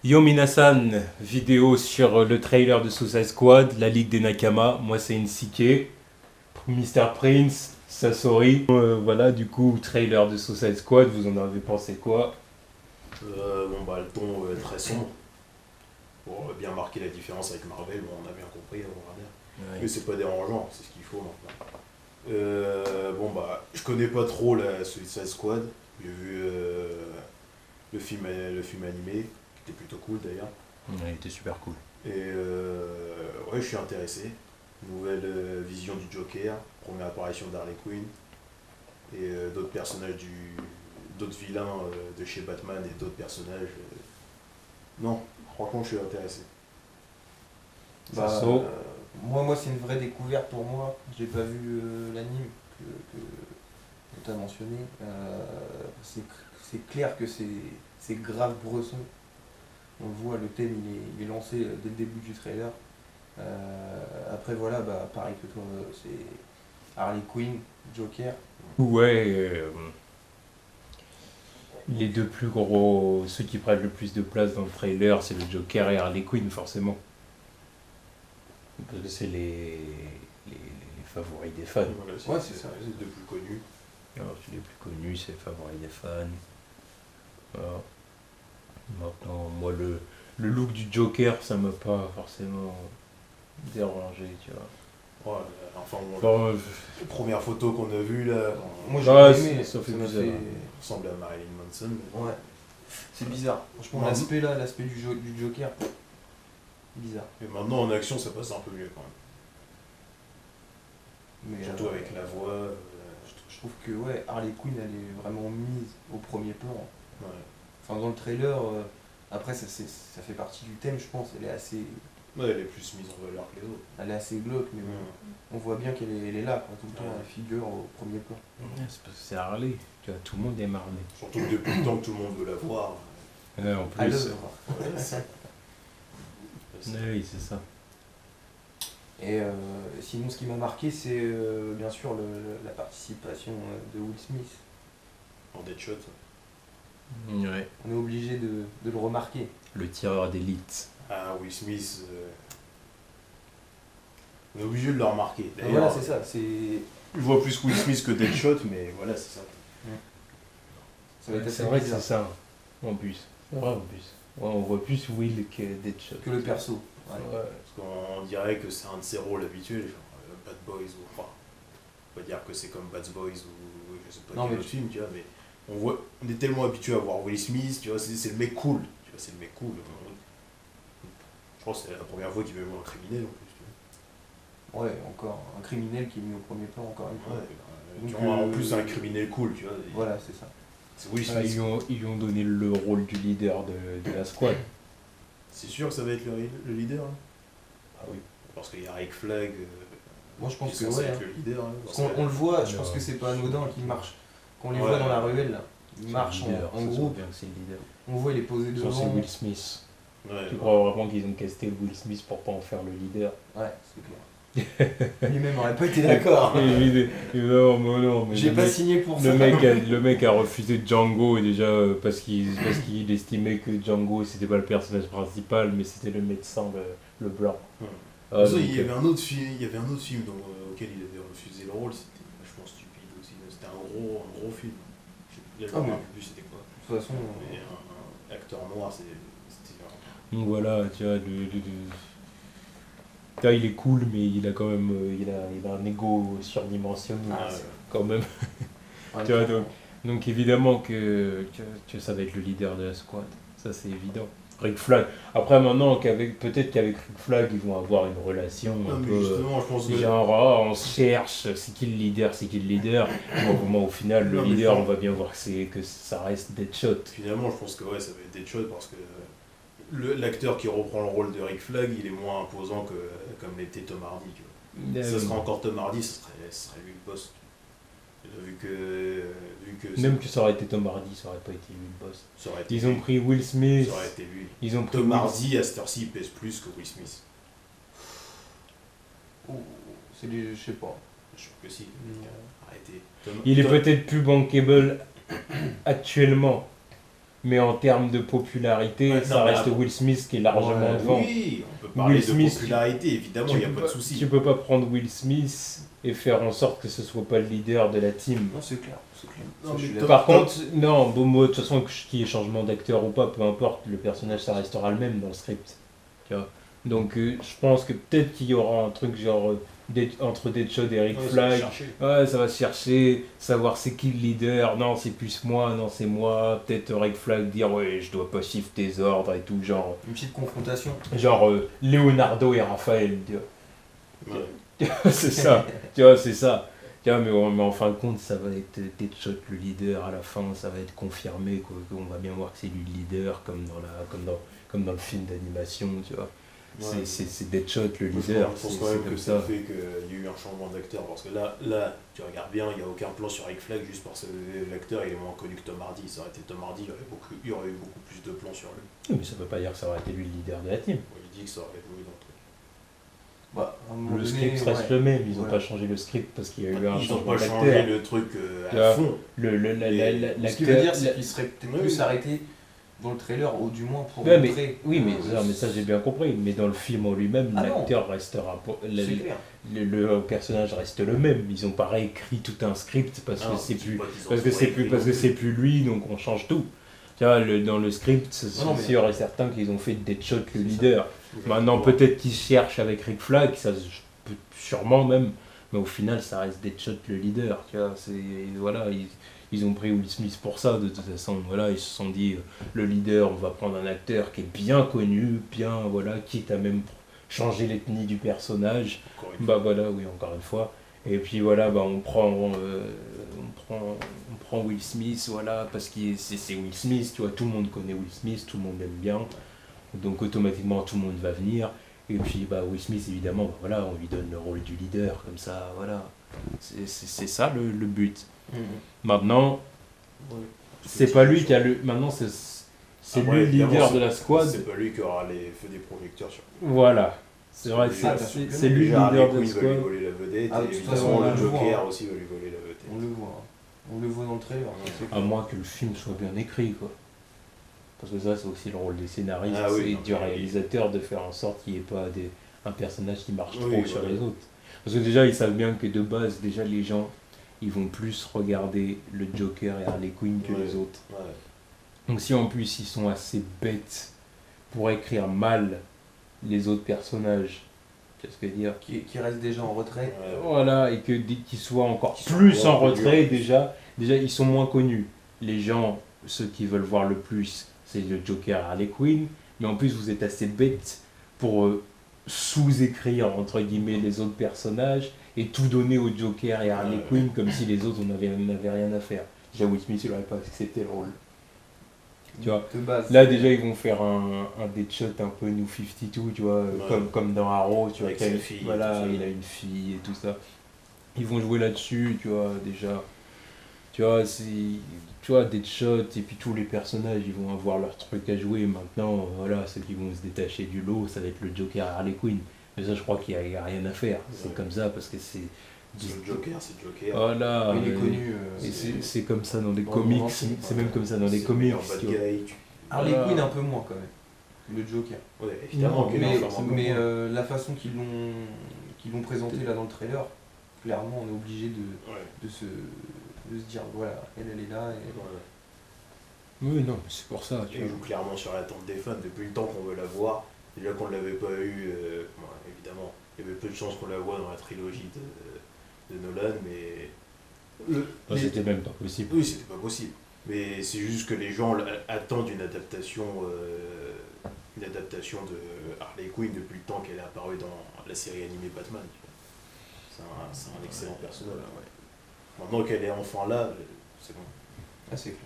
Yo Minasan, vidéo sur le trailer de Suicide Squad, la Ligue des Nakama. Moi c'est NCK, Mr. Prince, Sasori. Voilà, du coup, trailer de Suicide Squad, vous en avez pensé quoi? Le ton est très sombre. Pour bien marquer la différence avec Marvel, bon, on a bien compris, on va dire. Mais Ouais. c'est pas dérangeant, c'est ce qu'il faut maintenant. Je connais pas trop la Suicide Squad. J'ai vu le film animé, qui était plutôt cool d'ailleurs. Ouais, il était super cool. Ouais, je suis intéressé. Nouvelle vision du Joker, première apparition d'Harley Quinn, et d'autres vilains de chez Batman et d'autres personnages. Non, franchement, je suis intéressé. Sasso. Moi, c'est une vraie découverte pour moi. J'ai pas vu l'anime que tu as mentionné. C'est clair que c'est grave bresson. On le voit, le thème il est lancé dès le début du trailer. Après, voilà, pareil que toi, c'est Harley Quinn, Joker. Ouais, les deux plus gros, ceux qui prennent le plus de place dans le trailer, c'est le Joker et Harley Quinn, forcément. Parce que c'est les favoris des fans. Voilà, Ouais, c'est ça. les deux plus connus. Alors, les plus connus, c'est les favoris des fans. Voilà. Maintenant, moi, le look du Joker, ça m'a pas forcément dérangé, tu vois. La première photo qu'on a vue là, Moi, on j'ai Ouais, pas aimé. ça fait m'a bizarre. ressemble à Marilyn Manson. Ouais, c'est bizarre. Franchement, Ouais. l'aspect du Joker, bizarre. Et maintenant en action, ça passe un peu mieux quand même. Mais, Surtout avec la voix. je trouve que ouais, Harley Quinn elle est vraiment mise au premier plan. Ouais. Enfin dans le trailer, après ça fait partie du thème je pense, Ouais, elle est plus mise en valeur que les autres. elle est assez glauque mais on voit bien elle est là quoi, tout le temps, Ouais. elle figure au premier plan. Ouais, c'est parce que c'est Harley. Tu vois, tout le monde aime Harley. Surtout que depuis le temps que tout le monde veut la voir. Ouais, en À plus. l'œuvre. Oui, c'est ça. Et sinon ce qui m'a marqué c'est bien sûr la participation de Will Smith. En Deadshot. Ouais. On est obligé de le remarquer. Le tireur d'élite. Ah, Will Smith. On est obligé de le remarquer. Et D'ailleurs, voilà c'est ça, je vois plus Will Smith que Deadshot, mais voilà, c'est ça. ça va être C'est assez vrai que bizarre. c'est ça. En plus. C'est vrai en plus. Ouais, on voit plus Will que Deadshot. Que le perso. Ouais. Ouais. Parce qu'on dirait que c'est un de ses rôles habituels, genre Bad Boys ou. Enfin, on va dire que c'est comme Bad Boys ou je sais pas Non, quel mais autre film, tu vois, mais on est tellement habitué à voir Will Smith, tu vois, c'est le mec cool. Tu vois, c'est le mec cool. Je pense que c'est la première fois qu'il veut jouer un criminel en plus, tu Ouais, encore un criminel qui est mis au premier plan, encore une vois. fois. Ouais, Donc, tu vois, en plus, un criminel cool, tu vois. Voilà, c'est ça. C'est Will Ah, Smith. ils lui ont donné le rôle du leader de la squad. C'est sûr que ça va être le leader, hein. Ah oui. Parce qu'il y a Rick Flag. Moi, je qui est pense que censé ouais. être le leader. Hein, Parce parce qu'on que- on le voit, je Non, pense que c'est pas anodin qu'il marche. Quand on les Ouais. voit dans la ruelle, là, ils C'est marchent le leader, en ça se voit groupe. bien que c'est le leader. On voit, il est posé Genre, c'est devant. Will Smith. Ouais, Tu ouais. crois vraiment qu'ils ont casté Will Smith pour pas en faire le leader? Ouais, c'est clair. Lui-même aurait pas été d'accord. Non, mais non, mais J'ai le pas mec- signé pour ça. le mec a refusé Django déjà parce qu'il estimait que Django c'était pas le personnage principal mais c'était le médecin, le blanc. Ouais. Ah, Ça, donc, il y avait un autre film auquel il avait refusé le rôle, c'était vachement stupide aussi. C'était un gros film. Je ne Ah, mais- plus c'était quoi. De toute façon, Mais un acteur noir, c'était donc voilà, tu vois, là, il est cool mais il a quand même il a un ego surdimensionné Ah, ouais. quand même. ouais, Tu vois, donc évidemment que ça va être le leader de la squad, ça c'est évident. Rick Flag. Après maintenant peut-être qu'avec Rick Flag ils vont avoir une relation Non, un mais peu justement, je pense que. genre ah, on se cherche, c'est qui le leader, c'est qui le leader. Bon, au final le Non, mais leader je- on va bien voir que ça reste Deadshot. Finalement, je pense que ouais, ça va être Deadshot parce que l'acteur qui reprend le rôle de Rick Flag, il est moins imposant que comme l'était Tom Hardy. Tu vois. Ça serait encore Tom Hardy, ce serait lui le boss. Vu que Même que ça aurait été Tom Hardy, ça aurait pas été lui le boss. ça aurait été Ils ont lui. pris Will Smith, Ça aurait été lui. ils ont pris Tom Will- Hardy, à cette heure-ci, il pèse plus que Will Smith. Oh, je sais pas. Je trouve que si. Mais, Arrêtez. Il est peut-être plus bankable actuellement Mais en termes de popularité, Ouais, ça non, mais reste après- Will Smith qui est largement Ouais, devant. Oui, on peut parler Will de Smith, popularité, évidemment, il n'y a pas de souci. Tu peux pas prendre Will Smith et faire en sorte que ce soit pas le leader de la team. Non, c'est clair. Non, Ça, mais je suis top. d'accord. Par contre, non, bon, moi, de toute façon, qu'il y ait changement d'acteur ou pas, peu importe, le personnage, ça restera le même dans le script. Tu vois. Donc, je pense que peut-être qu'il y aura un truc genre entre Deadshot et Rick Ouais, ça va Flag. chercher. Ouais, ça va se chercher, savoir c'est qui le leader. Non, c'est plus moi, non, c'est moi. Peut-être Rick Flag dire, ouais, je dois pas suivre tes ordres et tout. Une petite confrontation. Genre Leonardo et Raphaël. Tu vois. Ouais. C'est ça, tu vois, c'est ça. Tu vois, mais en fin de compte, ça va être Deadshot le leader à la fin, ça va être confirmé, quoi. On va bien voir que c'est lui le leader, comme dans le film d'animation, tu vois. Ouais. C'est Deadshot le Moi, leader, je pense c'est quand même comme que ça ça. fait qu'il y a eu un changement d'acteur. Parce que là, tu regardes bien, il n'y a aucun plan sur Rick Flag juste parce que l'acteur il est moins connu que Tom Hardy. Ça aurait été Tom Hardy, il y aurait eu beaucoup plus de plans sur lui. Oui, mais ça veut pas dire que ça aurait été lui le leader de la team. Il dit que ça aurait évolué dans le truc. Bah, à un moment Le donné, script reste ouais. le même, ils n'ont Ouais. pas changé le script parce qu'il y a eu un Ils n'ont changement pas changé d'acteur. le truc Tu à vois, fond. Ce qui veut dire, c'est l'acteur- qu'il serait peut-être Oui, plus oui. arrêté dans le trailer, ou du moins pour Ouais, mais- montrer. Oui, mais ça j'ai bien compris. Mais dans le film en lui-même, Ah non. l'acteur restera. C'est clair. Le personnage reste le même. Ils ont pas réécrit tout un script parce que Ah, c'est je dis plus pas qu'ils ont parce que trop c'est plus écrit parce non que c'est plus lui, donc on change tout. Tu vois, dans le script, c'est Non, mais- sûr et certain qu'ils ont fait Deadshot le C'est ça. leader. plus. Maintenant, peut-être qu'ils cherchent avec Rick Flag, sûrement même, mais au final, ça reste Deadshot le leader. Tu vois, voilà, ils ont pris Will Smith pour ça. De toute façon, voilà, ils se sont dit le leader, on va prendre un acteur qui est bien connu, bien voilà, quitte à même changer l'ethnie du personnage. Encore une Bah voilà, oui, encore une fois. Et puis voilà, bah on prend Will Smith, voilà, parce que c'est Will Smith, tu vois, tout le monde connaît Will Smith, tout le monde l'aime bien. Donc automatiquement tout le monde va venir. Et puis bah Will Smith évidemment, bah, voilà, on lui donne le rôle du leader, comme ça, voilà. C'est ça le but. Mhm. Maintenant, Ouais. c'est pas lui qui a le. Maintenant c'est Après, lui le leader évidemment, de la squad. C'est pas lui qui aura les feux des projecteurs sur Voilà. C'est vrai que Ah, c'est lui le Déjà, leader Harley de la Quinn va lui squad. voler la vedette, Ah, de et toute évidemment façon, on le le voit, Joker hein. aussi va lui voler la vedette. On le voit. On le voit dans le trailer. c'est À clair. moins que le film soit bien écrit, quoi. Parce que ça, c'est aussi le rôle des scénaristes Ah oui, et non, du mais- réalisateur de faire en sorte qu'il n'y ait pas un personnage qui marche Oui, trop sur voilà. les autres. Parce que déjà, ils savent bien que de base, déjà, les gens, ils vont plus regarder le Joker et Harley Quinn que Ouais. les autres. Ouais. Donc si en plus, ils sont assez bêtes pour écrire mal les autres personnages, qu'est-ce que dire Qui reste déjà en retrait. Ouais. Voilà, et qu'ils soient encore Qu'ils soient plus moins en connus, retrait en plus. déjà ils sont moins connus. Les gens, ceux qui veulent voir le plus, c'est le Joker et Harley Quinn, mais en plus vous êtes assez bêtes pour sous-écrire entre guillemets les autres personnages et tout donner au Joker et à Harley Ouais. Quinn comme si les autres n'avaient rien à faire. Déjà Will Smith il n'aurait pas accepté le rôle. Tu vois. De base. Là déjà ils vont faire un Deadshot un peu New 52, tu vois, Ouais. comme dans Arrow, tu vois, Avec qui a sa une- fille et voilà, tout ça. il a une fille et tout ça. Ils vont jouer là-dessus, tu vois, déjà. Tu vois, Deadshot et puis tous les personnages, ils vont avoir leur truc à jouer. Maintenant, voilà, ceux qui vont se détacher du lot, ça va être le Joker et Harley Quinn. Mais ça, je crois qu'il n'y a rien à faire. C'est Ouais. comme ça parce que c'est. C'est le Joker, c'est le Joker. Voilà. Il est et- connu. et c'est comme ça dans les Dans le comics, monde entier, c'est quoi. même comme ça dans les C'est comics. le meilleur tu bad vois. guy, Harley Voilà. Quinn un peu moins quand même. Le Joker. Ouais, évidemment, Non, qu'il est Mais, entièrement mais bon. la façon qu'ils l'ont présenté là dans le trailer, clairement on est obligé Ouais. de se dire voilà, elle est là. Et... Ouais. Oui, non, mais c'est pour ça. Tu Il vois. joue clairement sur l'attente des fans depuis le temps qu'on veut la voir. Déjà qu'on ne l'avait pas eu, évidemment, il y avait peu de chances qu'on la voie dans la trilogie de Nolan, mais. Enfin, c'était même pas possible. Oui, c'était pas possible. Mais c'est juste que les gens attendent une adaptation de Harley Quinn depuis le temps qu'elle est apparue dans la série animée Batman. Tu vois. C'est un excellent personnage. Maintenant qu'elle est enfin là, c'est bon. Ah, c'est clair.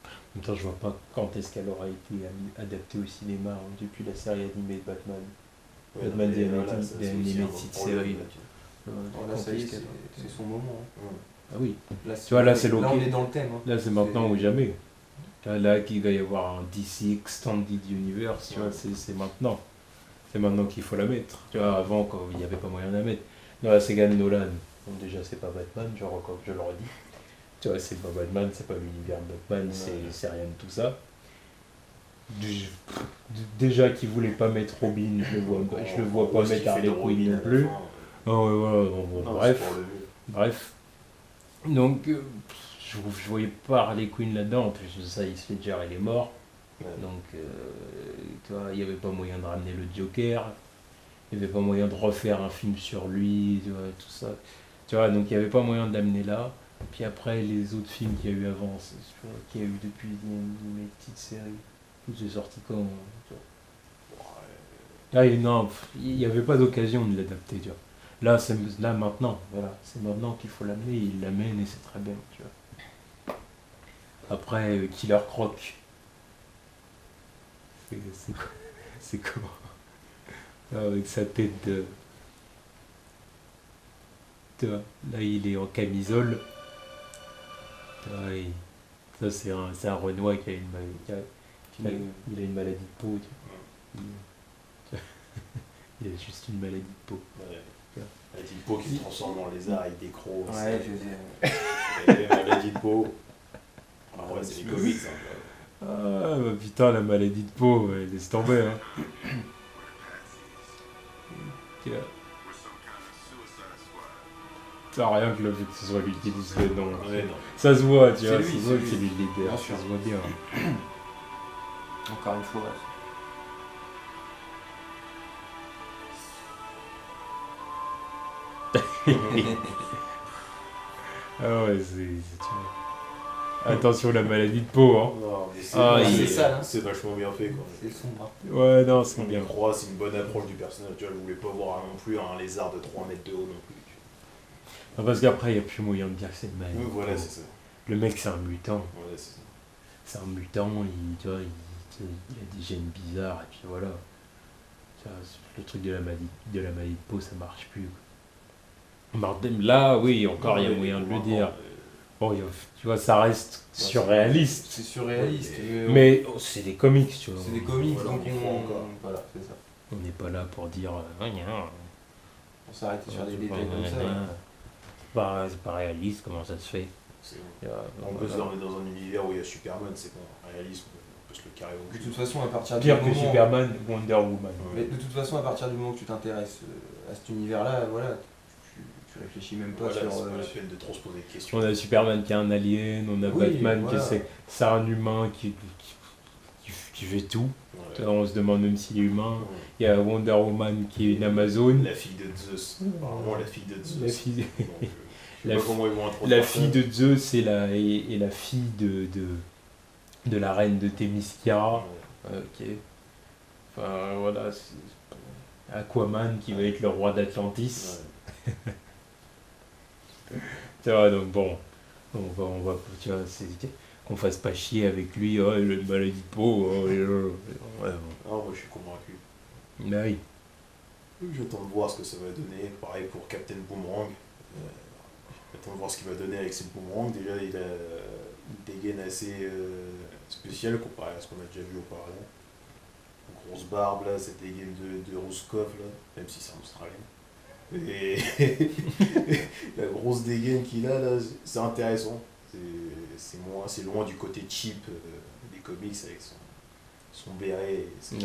En même temps, je vois pas quand est-ce qu'elle aura été adaptée au cinéma depuis la série animée de Batman. Ouais, Batman non, mais The voilà, Animated- ça, The c'est aussi Animated un autre problème, Series, là, là. tu vois. Alors là, Quand ça y est, est-ce qu'elle- c'est son moment. hein. Ouais. Ah oui. Là, Tu vois, là, c'est Là, on loqué. est dans le thème. hein. Là, c'est maintenant ou jamais. Là, qu'il va y avoir un DC Extended Universe, tu vois, c'est maintenant. C'est maintenant qu'il faut la mettre. Tu vois, avant, quand il n'y avait pas moyen de la mettre. Non, là, c'est Nolan. Bon, déjà, c'est pas Batman, genre, comme je le redis. Tu vois, c'est pas Batman, c'est pas l'univers de Batman, c'est rien de tout ça. Déjà qu'il voulait pas mettre Robin, je le vois pas mettre Harley Quinn non plus. Oh, ouais, voilà, bon, bref. Donc, je voyais pas Harley Quinn là-dedans, en plus de ça, Heath Ledger il est mort. Ouais. Donc, tu vois, il n'y avait pas moyen de ramener le Joker, il n'y avait pas moyen de refaire un film sur lui, tu vois, tout ça. Tu vois, donc il n'y avait pas moyen de l'amener là. Puis après, les autres films qu'il y a eu avant, qu'il y a eu depuis les petites séries, tout c'est sorti quand non, il n'y avait pas d'occasion de l'adapter, tu vois. Là maintenant, voilà, c'est maintenant qu'il faut l'amener, il l'amène et c'est très bien, tu vois. Après, Killer Croc. C'est comment avec sa tête de... Tu vois, là il est en camisole. Tu vois, ça c'est un Renoir qui a une maladie, il a une maladie de peau. Tu vois. Il a juste une maladie de peau. Ouais. Maladie de peau qui se transforme en lézard avec des crocs. Ouais, je sais. Maladie de peau. Ah ouais, c'est des comics. Ah bah putain, la maladie de peau, ouais, laisse tomber. Hein. Ça n'a rien que le fait que ce soit lui qui dise le nom. Ouais, non. Ça se voit, tu vois, lui, ça se voit que c'est lui le leader, Bien ça sûr. se voit bien. Encore une fois. Ah ouais, tu vois. Attention la maladie de peau, hein. Non, mais c'est sale, hein. C'est vachement bien fait, quoi. C'est sombre. Ouais, non, c'est On bien. y croit, c'est une bonne approche du personnage. Tu vois, je voulais pas voir non plus un lézard de 3 mètres de haut non plus. Ah, parce qu'après, il n'y a plus moyen de dire que c'est une maladie. Oui, de voilà, peau. c'est ça. Le mec, c'est un mutant. Voilà, c'est ça. C'est un mutant, tu vois, il a des gènes bizarres, et puis voilà. Tu vois, le truc de la maladie de peau, ça marche plus. Là, oui, encore, il y a moyen de le dire. Bon, tu vois, ça reste surréaliste. C'est surréaliste. Mais c'est des comics, tu vois. C'est des comics, Voilà, donc on y croit encore. Voilà, c'est ça. On n'est pas là pour dire. On s'arrête sur des détails comme ça. C'est pas réaliste, comment ça se fait. En plus, là, on est dans un univers où il y a Superman, c'est bon, réaliste, on peut se le carrer au De cul. toute façon, à partir du Pire que moment... Superman, Wonder Woman. Mais de toute façon, à partir du moment que tu t'intéresses à cet univers-là, voilà, tu réfléchis même pas Voilà, sur... c'est pas la peine de trop se poser de questions. On a Superman qui est un alien, on a Oui, Batman voilà. c'est un humain qui fait tout. Ouais. On se demande même s'il est humain. Ouais. Il y a Wonder Woman qui est une Amazone. La fille de Zeus. Apparemment, la fille de Zeus. La fille, Donc, je sais pas comment ils vont introduire la ça. fille de Zeus et la fille de la reine de Themyscira. Ouais. Ok. Enfin voilà. Aquaman qui va être le roi d'Atlantis. Ouais. Tu vois, donc bon. On va tu vois, qu'on fasse pas chier avec lui, oh, il a une maladie de peau. Ouais, Ah, moi je suis convaincu. bah oui. J'attends de voir ce que ça va donner. Pareil pour Captain Boomerang. J'attends de voir ce qu'il va donner avec ses boomerangs. Déjà, il a une dégaine assez spéciale comparé à ce qu'on a déjà vu auparavant. Une grosse barbe, là, cette dégaine de Rouskov, là, même si c'est un Australien. Et la grosse dégaine qu'il a, là, c'est intéressant. C'est loin du côté cheap des comics avec son béret et sa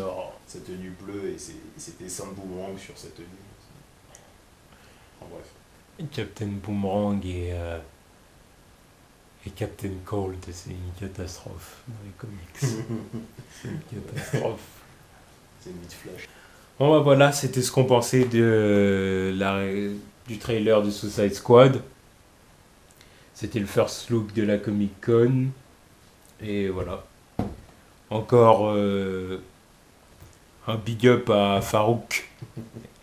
tenue bleue et ses dessins de boomerang sur sa tenue. En bref. Captain Boomerang et Captain Cold, c'est une catastrophe dans les comics. C'est une catastrophe. C'est une vite flash. Bon bah voilà, c'était ce qu'on pensait du trailer de Suicide Squad. C'était le first look de la Comic Con. Et voilà. Encore un big up à Farouk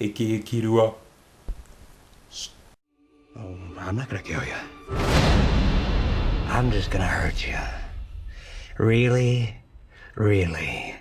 et Killua. Oh, I'm not gonna kill you. I'm just gonna hurt you. Really, really